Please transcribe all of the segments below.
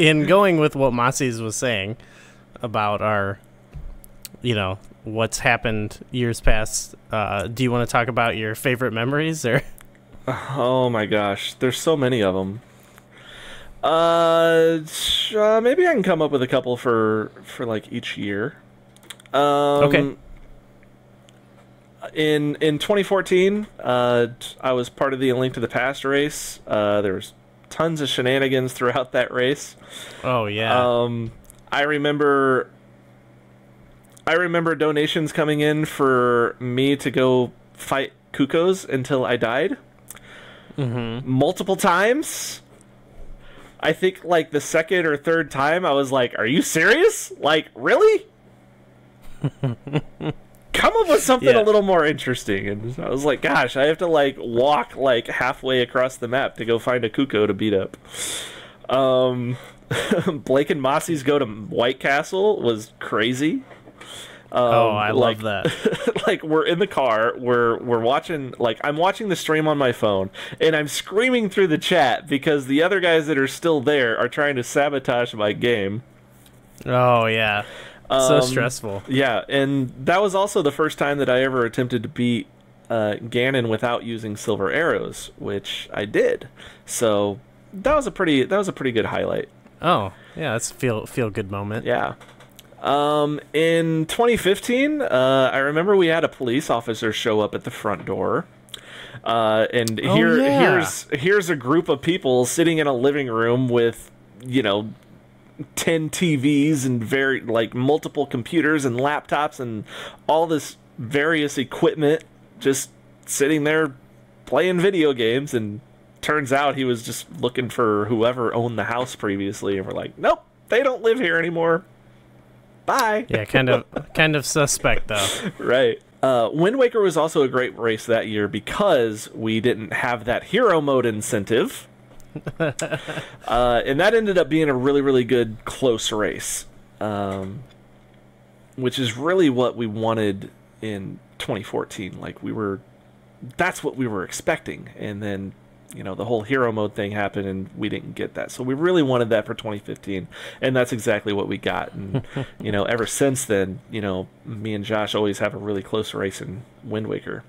in going with what Massi's was saying about our, what's happened years past, do you want to talk about your favorite memories? Or Oh my gosh, there's so many of them. Maybe I can come up with a couple for like each year. Okay. In 2014, I was part of the A Link to the Past race. There was tons of shenanigans throughout that race. Oh yeah. I remember donations coming in for me to go fight Kukos until I died. Multiple times. I think like the second or third time I was like, are you serious? Like, really? Come up with something a little more interesting. And I was like, gosh, I have to like walk like halfway across the map to go find a Kuko to beat up. Blake and Mossie's go to White Castle was crazy. I love that. Like we're in the car, we're watching, like I'm watching the stream on my phone, and I'm screaming through the chat because the other guys that are still there are trying to sabotage my game. Oh yeah, so stressful. Yeah, and that was also the first time that I ever attempted to beat Ganon without using silver arrows, which I did. So that was a pretty good highlight. Oh yeah, that's a feel good moment. Yeah. In 2015, I remember we had a police officer show up at the front door. And here's a group of people sitting in a living room with, 10 TVs and multiple computers and laptops and all this various equipment just sitting there playing video games. And turns out he was just looking for whoever owned the house previously. And we're like, nope, they don't live here anymore. Bye. Yeah, kind of suspect though. Right. Wind Waker was also a great race that year because we didn't have that hero mode incentive. And that ended up being a really, really good close race. Which is really what we wanted in 2014. Like that's what we were expecting. And then, the whole hero mode thing happened and we didn't get that. So we really wanted that for 2015. And that's exactly what we got. And, ever since then, me and Josh always have a really close race in Wind Waker.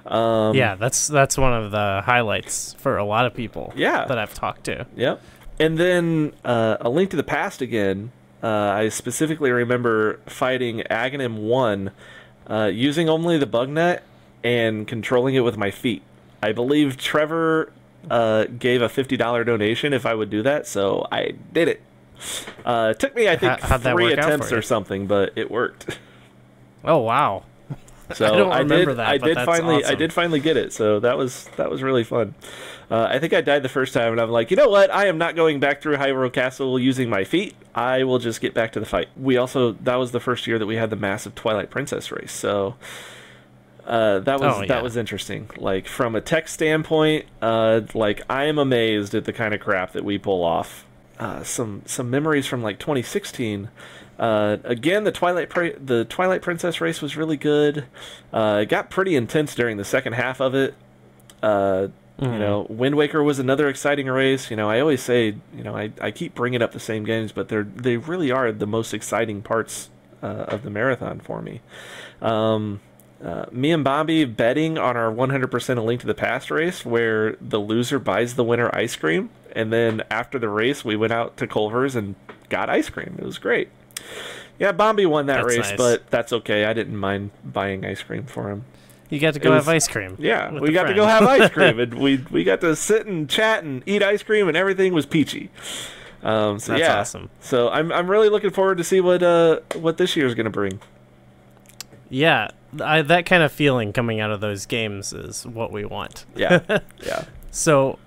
Yeah, that's one of the highlights for a lot of people that I've talked to. Yep. And then A Link to the Past again, I specifically remember fighting Aghanim 1 using only the bug net and controlling it with my feet. I believe Trevor gave a $50 donation if I would do that, so I did it. It took me, I think, 3 attempts or something, but it worked. Oh wow! So I don't remember that. I did finally get it. So that was really fun. I think I died the first time, and I'm like, you know what? I am not going back through Hyrule Castle using my feet. I will just get back to the fight. That was the first year that we had the massive Twilight Princess race. So. That was interesting. Like from a tech standpoint, I am amazed at the kind of crap that we pull off. Some memories from like 2016. Again, the Twilight Princess race was really good. It got pretty intense during the second half of it. Wind Waker was another exciting race. I always say, I keep bringing up the same games, but they really are the most exciting parts of the marathon for me. Me and Bobby betting on our 100% A Link to the Past race where the loser buys the winner ice cream, and then after the race we went out to Culver's and got ice cream. It was great. Yeah, Bobby won that race, nice. But that's okay. I didn't mind buying ice cream for him. You got to go have ice cream. Yeah, we got to go have ice cream, and we got to sit and chat and eat ice cream, and everything was peachy. That's awesome. So I'm really looking forward to see what this year's going to bring. Yeah, that kind of feeling coming out of those games is what we want. Yeah, yeah. So,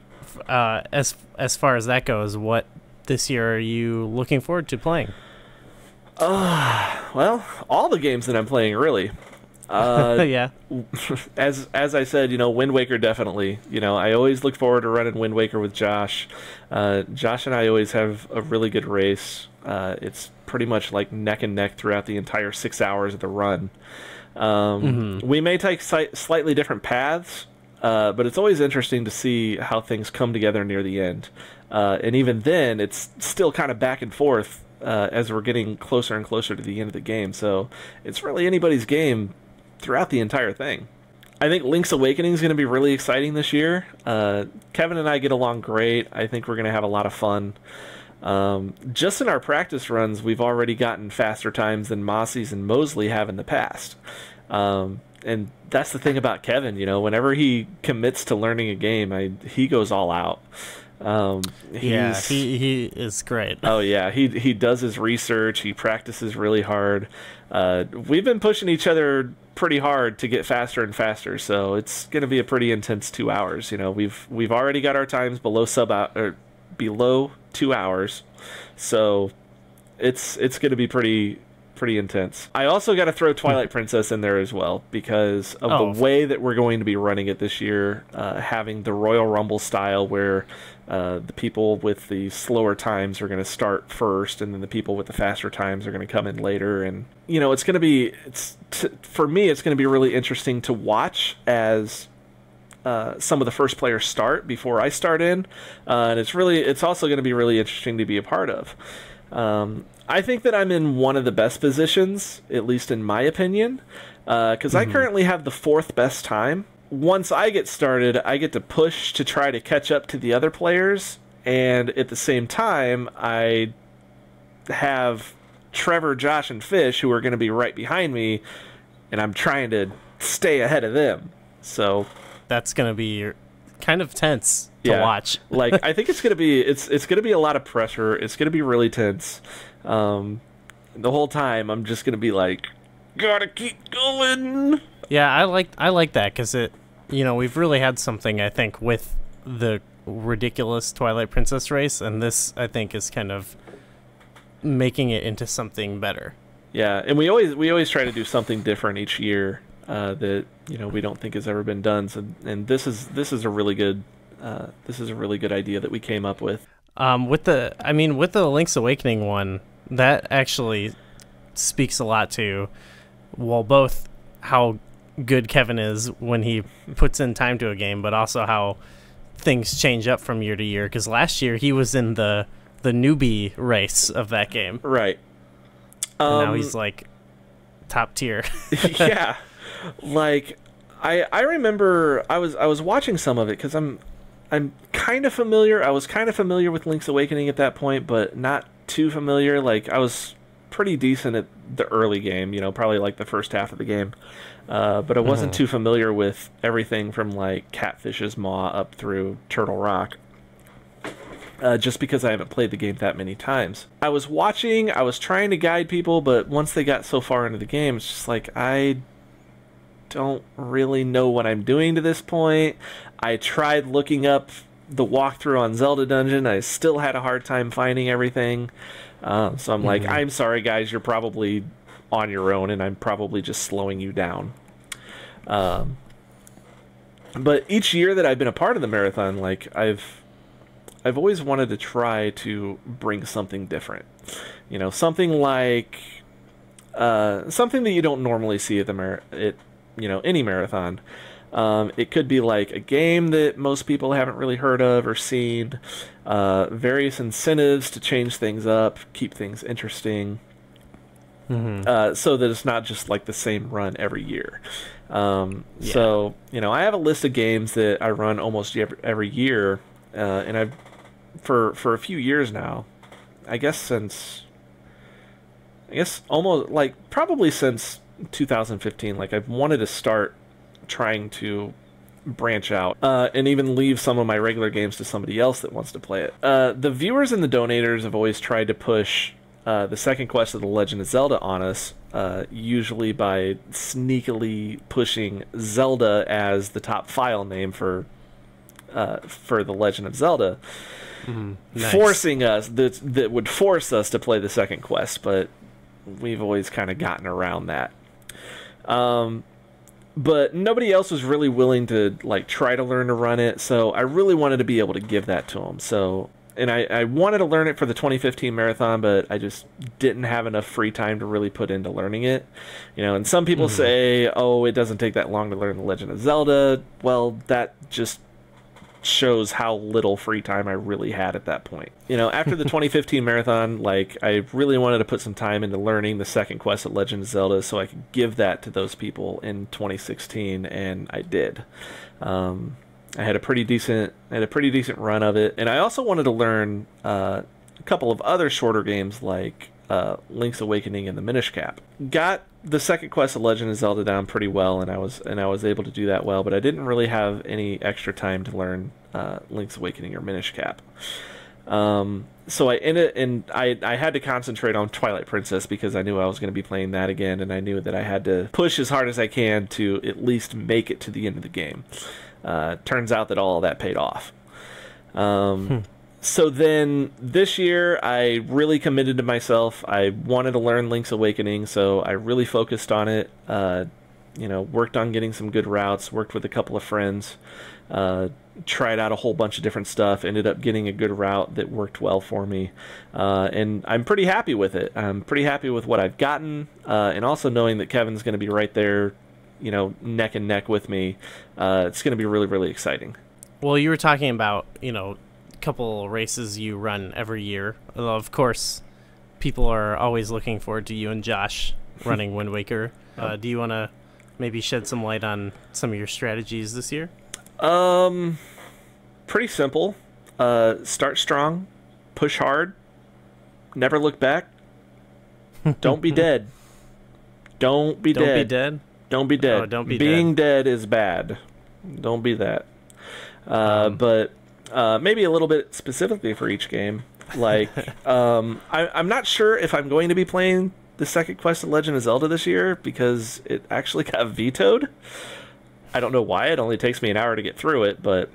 as far as that goes, what this year are you looking forward to playing? Well, all the games that I'm playing, really. Yeah. As I said, Wind Waker definitely. I always look forward to running Wind Waker with Josh. Josh and I always have a really good race. It's pretty much like neck and neck throughout the entire 6 hours of the run. We may take slightly different paths, but it's always interesting to see how things come together near the end. and even then, it's still kind of back and forth as we're getting closer and closer to the end of the game. So it's really anybody's game throughout the entire thing. I think Link's Awakening is going to be really exciting this year. Kevin and I get along great. I think we're going to have a lot of fun. Just in our practice runs, we've already gotten faster times than Mossy's and Mosley have in the past. And that's the thing about Kevin, you know, whenever he commits to learning a game, he goes all out. He is great. Oh yeah, he does his research. He practices really hard. We've been pushing each other pretty hard to get faster and faster, so it's going to be a pretty intense 2 hours. You know, we've already got our times below 2 hours, so it's going to be pretty intense. I also got to throw Twilight Princess in there as well because of the way that we're going to be running it this year, having the Royal Rumble style where the people with the slower times are going to start first, and then the people with the faster times are going to come in later. And you know, for me, it's going to be really interesting to watch as some of the first players start before I start in, and it's also going to be really interesting to be a part of. I think that I'm in one of the best positions, at least in my opinion, because I currently have the 4th best time. Once I get started, I get to push to try to catch up to the other players, and at the same time, I have Trevor, Josh, and Fish, who are going to be right behind me, and I'm trying to stay ahead of them. So that's going to be kind of tense to watch. Like, I think it's going to be a lot of pressure. It's going to be really tense. The whole time I'm just going to be like, gotta keep going. Yeah, I like that because we've really had something, I think, with the ridiculous Twilight Princess race, and this, I think, is kind of making it into something better. Yeah, and we always try to do something different each year that we don't think has ever been done. So, and this is a really good idea that we came up with. With the Link's Awakening one, that actually speaks a lot to, well, both how good Kevin is when he puts in time to a game, but also how things change up from year to year. Because last year he was in the newbie race of that game, right? And now he's like top tier. Yeah, like I remember I was watching some of it because I'm kind of familiar. I was kind of familiar with Link's Awakening at that point, but not too familiar. Like, I was pretty decent at the early game, probably like the first half of the game. But I wasn't too familiar with everything from like Catfish's Maw up through Turtle Rock. Just because I haven't played the game that many times. I was trying to guide people, but once they got so far into the game, it's just like, I don't really know what I'm doing to this point. I tried looking up the walkthrough on Zelda Dungeon. I still had a hard time finding everything. So I'm like, I'm sorry guys, you're probably on your own and I'm probably just slowing you down. But each year that I've been a part of the marathon, like, I've always wanted to try to bring something different. Something like something that you don't normally see at any marathon. It could be like a game that most people haven't really heard of or seen, various incentives to change things up, keep things interesting, so that it's not just like the same run every year. So, I have a list of games that I run almost every year, and I've for a few years now, probably since 2015, like, I've wanted to start trying to branch out and even leave some of my regular games to somebody else that wants to play it. The viewers and the donators have always tried to push the second quest of The Legend of Zelda on us, usually by sneakily pushing Zelda as the top file name for The Legend of Zelda. Nice. Forcing us, that would force us to play the second quest, but we've always kind of gotten around that. But nobody else was really willing to like try to learn to run it, so I really wanted to be able to give that to them. So, and I wanted to learn it for the 2015 marathon, but I just didn't have enough free time to really put into learning it. And some people say, oh, it doesn't take that long to learn The Legend of Zelda. Well, that just shows how little free time I really had at that point. You know, after the 2015 marathon, like, I really wanted to put some time into learning the second quest of Legend of Zelda so I could give that to those people in 2016, and I did. I had a pretty decent run of it, and I also wanted to learn a couple of other shorter games like Link's Awakening and the Minish Cap. Got the second quest of Legend of Zelda down pretty well, and I was able to do that well, but I didn't really have any extra time to learn Link's Awakening or Minish Cap. So I ended, and I had to concentrate on Twilight Princess because I knew I was going to be playing that again, and I knew that I had to push as hard as I can to at least make it to the end of the game. Turns out that all of that paid off. So then this year I really committed to myself. I wanted to learn Link's Awakening, so I really focused on it. You know, worked on getting some good routes, worked with a couple of friends, tried out a whole bunch of different stuff, ended up getting a good route that worked well for me. And I'm pretty happy with it. I'm pretty happy with what I've gotten, and also knowing that Kevin's going to be right there, you know, neck and neck with me. It's going to be really, really exciting. Well, you were talking about, you know, couple races you run every year. Of course, people are always looking forward to you and Josh running Wind Waker. Do you want to maybe shed some light on some of your strategies this year? Pretty simple. Start strong, push hard, never look back. Don't be dead. Don't be dead. Don't be dead? Don't be dead. Oh, don't be Being dead. dead is bad. Don't be that. But maybe a little bit specifically for each game. Like, I'm not sure if I'm going to be playing the second quest of Legend of Zelda this year because it actually got vetoed. I don't know why. It only takes me an hour to get through it, but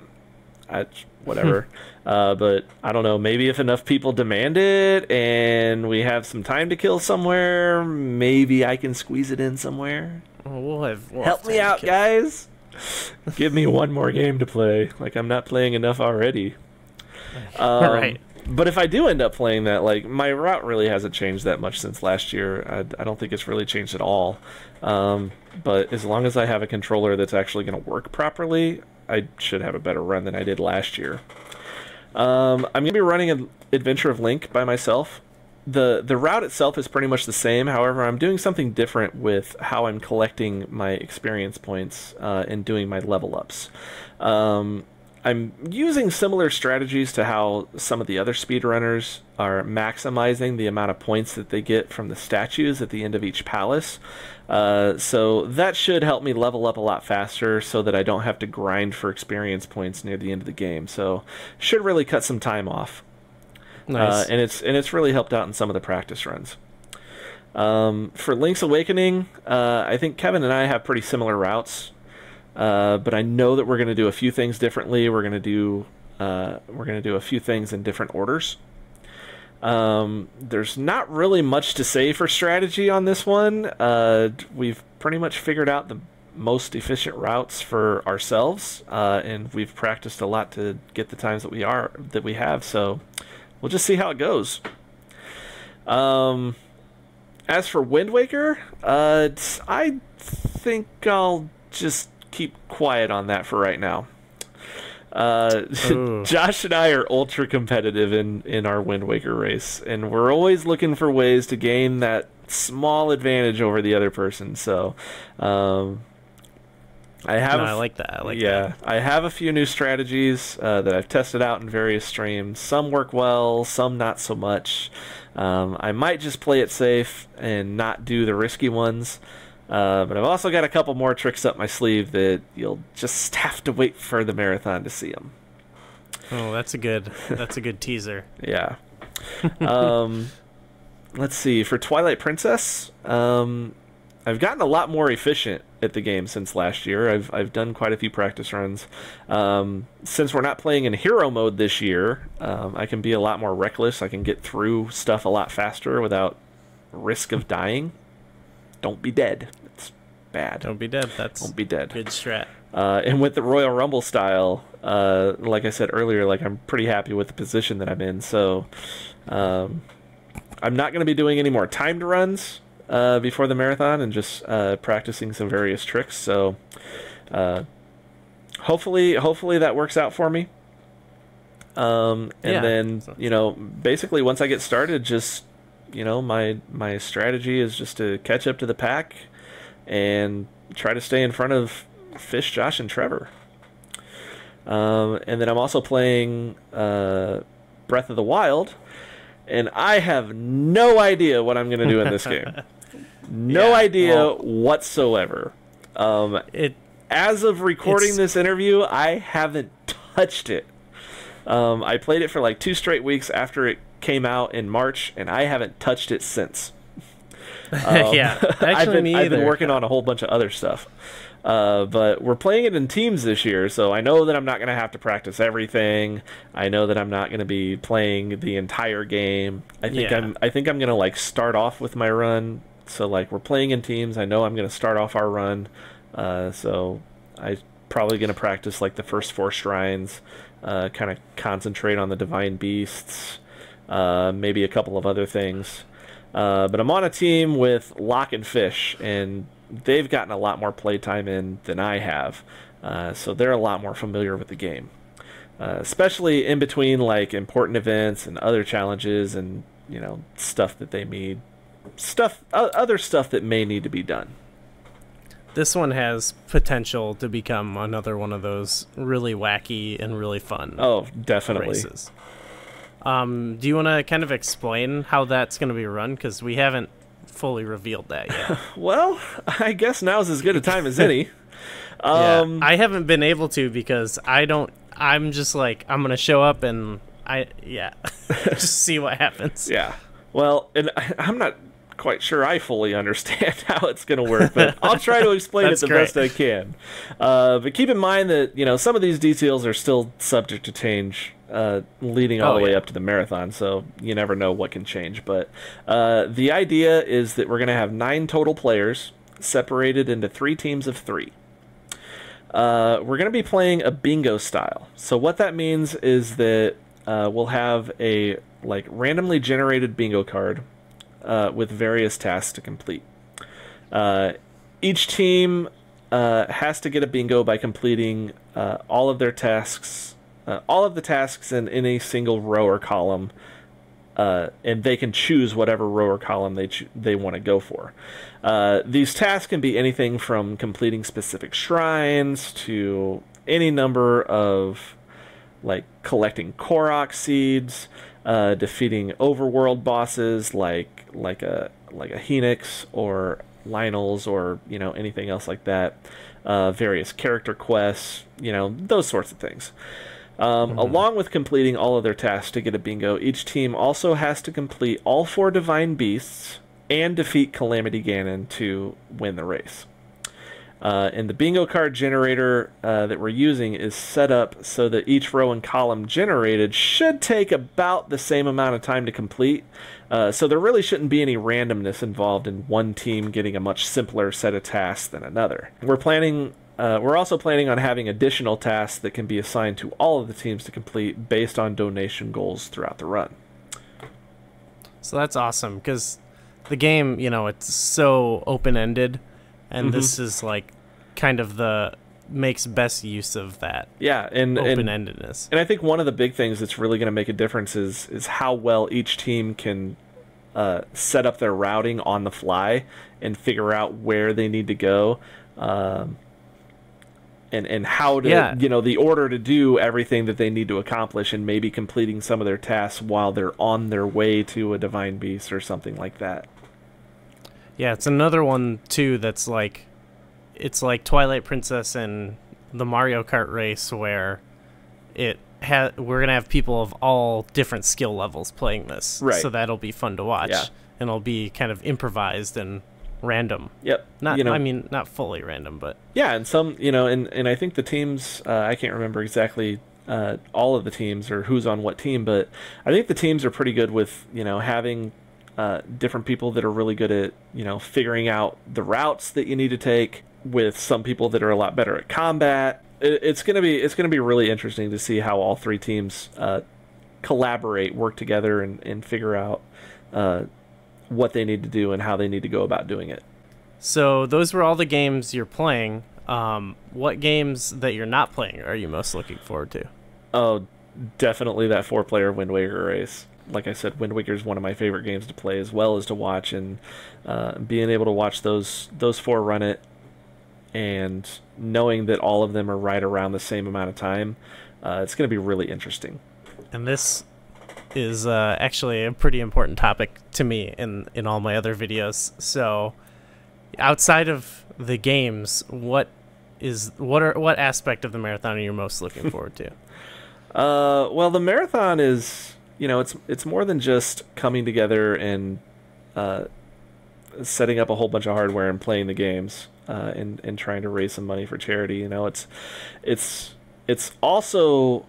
whatever. But I don't know. Maybe if enough people demand it and we have some time to kill somewhere, maybe I can squeeze it in somewhere. We'll Help me out, guys. Give me one more game to play. Like, I'm not playing enough already. Right. But if I do end up playing that, like, my route really hasn't changed that much since last year. I don't think it's really changed at all. But as long as I have a controller that's actually going to work properly, I should have a better run than I did last year. I'm going to be running an Adventure of Link by myself. The route itself is pretty much the same. However, I'm doing something different with how I'm collecting my experience points and doing my level ups. I'm using similar strategies to how some of the other speedrunners are maximizing the amount of points that they get from the statues at the end of each palace. So that should help me level up a lot faster so that I don't have to grind for experience points near the end of the game. So should really cut some time off. Nice. And it's really helped out in some of the practice runs. For Link's Awakening, I think Kevin and I have pretty similar routes. But I know that we're going to do a few things differently. We're going to do a few things in different orders. There's not really much to say for strategy on this one. We've pretty much figured out the most efficient routes for ourselves, and we've practiced a lot to get the times that we have. So we'll just see how it goes. As for Wind Waker, I think I'll just keep quiet on that for right now. Josh and I are ultra competitive in our Wind Waker race, and we're always looking for ways to gain that small advantage over the other person. So I like that. I have a few new strategies that I've tested out in various streams. Some work well, some not so much. I might just play it safe and not do the risky ones. But I've also got a couple more tricks up my sleeve that you'll just have to wait for the marathon to see them. Oh, that's a good teaser. Yeah. Let's see. For Twilight Princess, I've gotten a lot more efficient at the game since last year. I've done quite a few practice runs. Since we're not playing in hero mode this year, I can be a lot more reckless. I can get through stuff a lot faster without risk of dying. Don't be dead. It's bad. Don't be dead. Don't be dead. Good strat. And with the Royal Rumble style, like I said earlier, like, I'm pretty happy with the position that I'm in. So I'm not going to be doing any more timed runs before the marathon, and just practicing some various tricks. So hopefully that works out for me. And then, basically once I get started, just, my strategy is just to catch up to the pack and try to stay in front of Fish, Josh, and Trevor. And then I'm also playing Breath of the Wild, and I have no idea what I'm going to do in this game. No idea whatsoever. As of recording this interview, I haven't touched it. I played it for like 2 straight weeks after it came out in March, and I haven't touched it since. Actually, I've been working on a whole bunch of other stuff. But we're playing it in teams this year, so I know that I'm not going to have to practice everything. I know that I'm not going to be playing the entire game. I think I'm going to like start off with my run. So like we're playing in teams. I know I'm going to start off our run. So I'm probably going to practice like the first 4 shrines, kind of concentrate on the divine beasts, maybe a couple of other things. But I'm on a team with Locke and Fish, and they've gotten a lot more playtime in than I have, so they're a lot more familiar with the game, especially in between like important events and other challenges and stuff that they need, other stuff that may need to be done. This one has potential to become another one of those really wacky and really fun. Oh, definitely. Races. Do you want to kind of explain how that's going to be run? Because we haven't fully revealed that yet. Well, I guess now's as good a time as any. I haven't been able to because I'm just like, I'm going to show up and just see what happens. Yeah. Well, and I'm not quite sure I fully understand how it's going to work, but I'll try to explain it the best I can. But keep in mind that, some of these details are still subject to change leading all the way up to the marathon, so you never know what can change. But the idea is that we're going to have 9 total players separated into 3 teams of 3. We're going to be playing a bingo style. So what that means is that we'll have a randomly generated bingo card with various tasks to complete. Each team has to get a bingo by completing all of their tasks, all of the tasks in any single row or column, and they can choose whatever row or column they want to go for. These tasks can be anything from completing specific shrines to any number of collecting Korok seeds, defeating overworld bosses like a Phoenix or Lionel's or anything else like that. Various character quests, those sorts of things. Along with completing all of their tasks to get a bingo, each team also has to complete all 4 divine beasts and defeat Calamity Ganon to win the race. And the bingo card generator that we're using is set up so that each row and column generated should take about the same amount of time to complete. So there really shouldn't be any randomness involved in one team getting a much simpler set of tasks than another. We're also planning on having additional tasks that can be assigned to all of the teams to complete based on donation goals throughout the run. So that's awesome because the game, it's so open-ended. And this is kind of makes best use of that. Yeah, and open-endedness. And I think one of the big things that's really going to make a difference is how well each team can set up their routing on the fly and figure out where they need to go, and how to the order to do everything that they need to accomplish, and maybe completing some of their tasks while they're on their way to a divine beast or something like that. Yeah, it's another one, too, that's it's like Twilight Princess and the Mario Kart race where we're going to have people of all different skill levels playing this. Right. So that'll be fun to watch. Yeah. And it'll be kind of improvised and random. Yep. Not fully random, but... Yeah, and some, and I think the teams, I can't remember exactly all of the teams or who's on what team, but I think the teams are pretty good with, having... different people that are really good at figuring out the routes that you need to take, with some people that are a lot better at combat. It's gonna be really interesting to see how all 3 teams collaborate, work together, and figure out what they need to do and how they need to go about doing it. So those were all the games you're playing. What games that you're not playing are you most looking forward to? Oh, definitely that 4-player Wind Waker race. Like I said, Wind Waker is one of my favorite games to play as well as to watch, and being able to watch those four run it, and knowing that all of them are right around the same amount of time, it's going to be really interesting. And this is actually a pretty important topic to me in all my other videos. So, outside of the games, what aspect of the marathon are you most looking forward to? Well, the marathon is, it's more than just coming together and setting up a whole bunch of hardware and playing the games, and trying to raise some money for charity. It's also,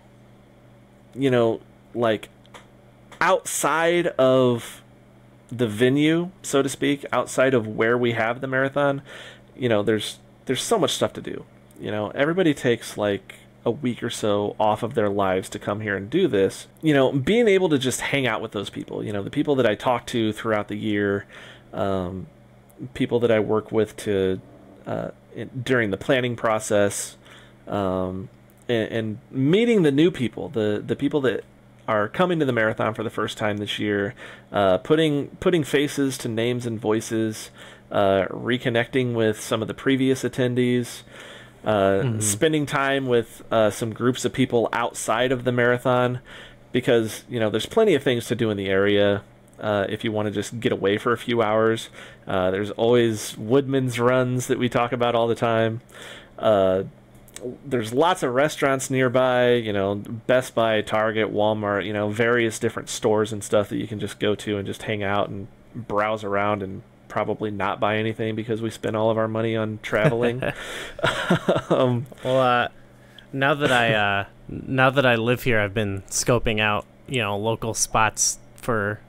like, outside of the venue, so to speak, outside of where we have the marathon, there's so much stuff to do. Everybody takes like a week or so off of their lives to come here and do this. Being able to just hang out with those people, the people that I talk to throughout the year, people that I work with during the planning process, and meeting the new people, the people that are coming to the marathon for the first time this year, putting faces to names and voices, reconnecting with some of the previous attendees, spending time with some groups of people outside of the marathon, because there's plenty of things to do in the area. If you want to just get away for a few hours, there's always Woodman's Runs that we talk about all the time. There's lots of restaurants nearby, Best Buy, Target, Walmart, various different stores and stuff that you can just go to and just hang out and browse around and probably not buy anything because we spend all of our money on traveling. Well, now that I live here, I've been scoping out, local spots for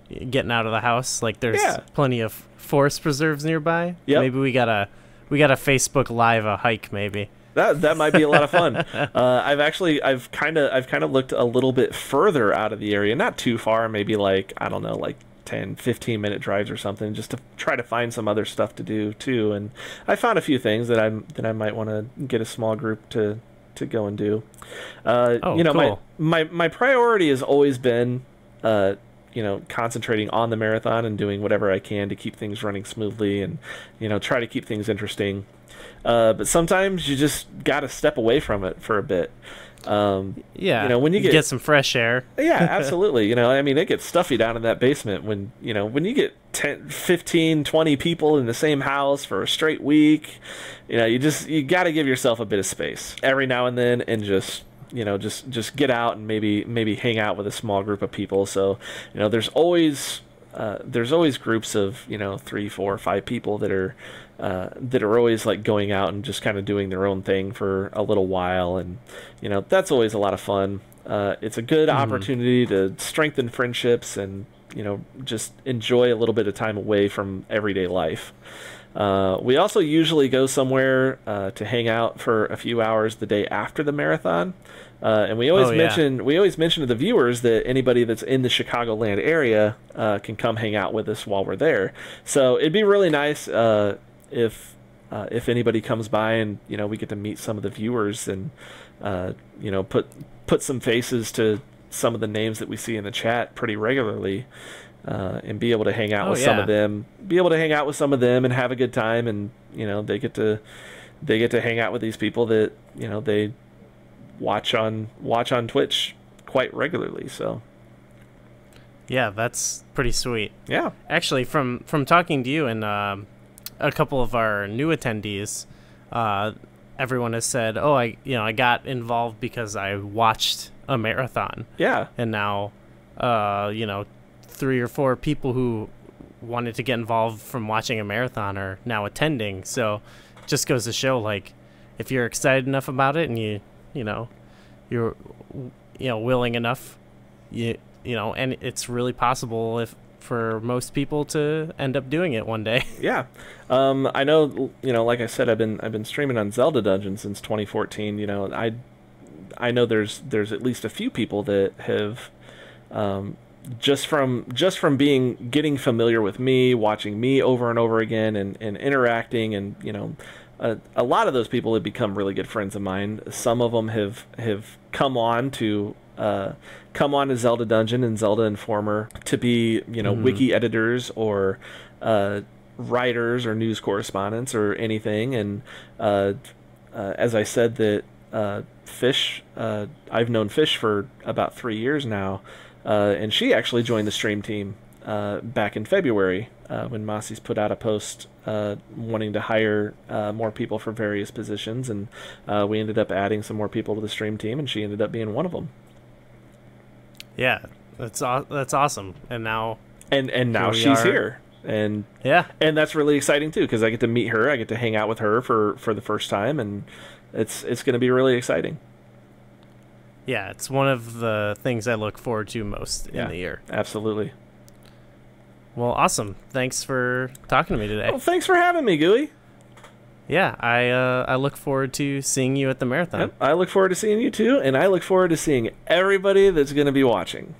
getting out of the house. Like, there's plenty of forest preserves nearby. Yep. Maybe we gotta Facebook Live a hike, maybe. That might be a lot of fun. I've kind of looked a little bit further out of the area, not too far, maybe like, I don't know, like 10-15 minute drives or something, just to try to find some other stuff to do too. And I found a few things that I might want to get a small group to go and do. Cool. My priority has always been concentrating on the marathon and doing whatever I can to keep things running smoothly and try to keep things interesting. But sometimes you just got to step away from it for a bit. When you get some fresh air. Yeah, absolutely. It gets stuffy down in that basement when you get 10, 15, 20 people in the same house for a straight week. You got to give yourself a bit of space every now and then, and just get out and maybe hang out with a small group of people. So, there's always groups of 3, 4, 5 people that are always like going out and just kind of doing their own thing for a little while, and that's always a lot of fun. It's a good opportunity to strengthen friendships and just enjoy a little bit of time away from everyday life. We also usually go somewhere to hang out for a few hours the day after the marathon. And we always mention to the viewers that anybody that's in the Chicagoland area can come hang out with us while we're there. So it'd be really nice if anybody comes by and we get to meet some of the viewers and put some faces to some of the names that we see in the chat pretty regularly, and be able to hang out with some of them. Be able to hang out with some of them and have a good time, and they get to hang out with these people that they watch on Twitch quite regularly. So yeah, that's pretty sweet. Yeah, actually, from talking to you and a couple of our new attendees, everyone has said, "Oh, I got involved because I watched a marathon." Yeah, and now 3 or 4 people who wanted to get involved from watching a marathon are now attending. So just goes to show, like, if you're excited enough about it and you're willing enough, and it's really possible for most people to end up doing it one day. Yeah. I know, like I said, I've been streaming on Zelda Dungeon since 2014. I know there's at least a few people that have just from getting familiar with me, watching me over and over again, and interacting, and a lot of those people have become really good friends of mine. Some of them have come on to come on to Zelda Dungeon and Zelda Informer to be, wiki editors or writers or news correspondents or anything. And as I said, that Fish, I've known Fish for about 3 years now, and she actually joined the stream team back in February when Mossie's put out a post wanting to hire more people for various positions, and we ended up adding some more people to the stream team, and she ended up being one of them. Yeah, that's awesome. And now now she's here, and and that's really exciting too, because I get to meet her, I get to hang out with her for the first time, and it's going to be really exciting. Yeah, it's one of the things I look forward to most in the year. Absolutely. Well, awesome. Thanks for talking to me today. Well, thanks for having me, Gooey. Yeah, I look forward to seeing you at the marathon. Yep, I look forward to seeing you too, and I look forward to seeing everybody that's going to be watching.